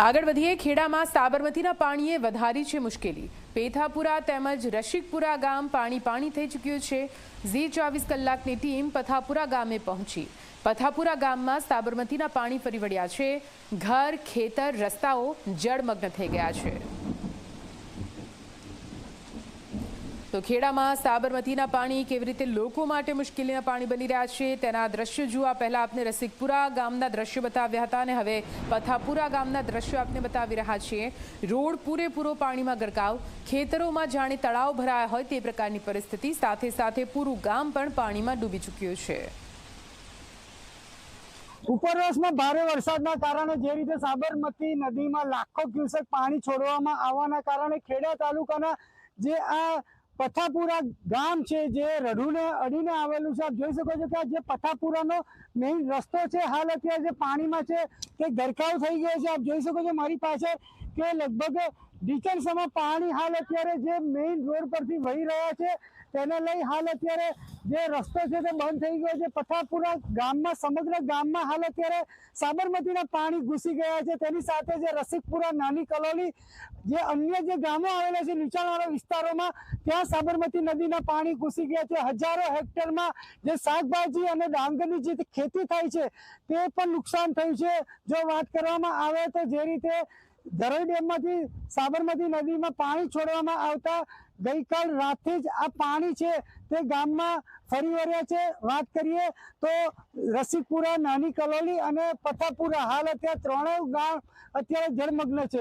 આગળ વધીએ ખેડામાં સાબરમતીના પાણીએ વધારી છે મુશ્કેલી। પેથાપુરા તેમજ રશિકપુરા ગામ પાણી થઈ ચૂક્યું છે। ઝી 24 કલાકની ટીમ પથાપુરા ગામે પહોંચી। પથાપુરા ગામમાં સાબરમતીના પાણી ફરી વળ્યા છે। ઘર, ખેતર, રસ્તાઓ જળમગ્ન થઈ ગયા છે। તો ખેડામાં સાબરમતીના પાણી કેવી રીતે લોકો માટે મુશ્કેલીના પાણી બની રહ્યા છે તેના દ્રશ્યો જુઓ। પહેલા આપને રસિકપુરા ગામના દ્રશ્યો બતાવ્યા હતા અને હવે પથાપુરા ગામના દ્રશ્યો આપને બતાવી રહ્યા છીએ। રોડ પૂરેપૂરો પાણીમાં ગરકાવ, ખેતરોમાં જાણે તળાવ ભરાયા હોય તે પ્રકારની પરિસ્થિતિ, સાથે સાથે પૂરું ગામ પણ પાણીમાં ડૂબી ચૂક્યું છે। ઉપરવાસમાં ભારે વરસાદના કારણે જે રીતે સાબરમતી નદીમાં લાખો ક્યુસેક પાણી છોડવામાં આવવાના કારણે ખેડા તાલુકાના જે આ પથાપુરા ગામ છે જે રઢુને અડીને આવેલું છે। આપ જોઈ શકો છો કે આ જે પથાપુરાનો મેઇન રસ્તો છે હાલ અત્યારે જે પાણીમાં છે તે ગરકાવ થઈ ગયો છે। આપ જોઈ શકો છો મારી પાસે કે લગભગ ડીચણસામાં પાણી હાલ અત્યારે જે મેઇન રોડ પરથી વહી રહ્યા છે તેને લઈ હાલ અત્યારે જે રસ્તો છે તે બંધ થઈ ગયો છે। પથાપુરા ગામમાં સમગ્ર ગામમાં હાલ અત્યારે સાબરમતીના પાણી ઘૂસી ગયા છે। તેની સાથે જે રસિકપુરા, નાની કલોલી, જે અન્ય જે ગામો આવેલા છે નીચાણવાળા વિસ્તારોમાં ત્યાં સાબરમતી નદીના પાણી ઘૂસી ગયા છે। હજારો હેક્ટરમાં જે શાકભાજી અને ડાંગરની જે ખેતી થાય છે તે પણ નુકસાન થયું છે। જો વાત કરવામાં આવે તો જે રીતે ધરોઈ ડેમમાંથી સાબરમતી નદીમાં પાણી છોડવામાં આવતા ગઈકાલ રાતથી જ આ પાણી છે તે ગામમાં ફરી વળ્યા છે। વાત કરીએ તો રસિકપુરા, નાની કલોલી અને પથાપુરા હાલ અત્યારે ત્રણેય ગામ અત્યારે જળમગ્ન છે।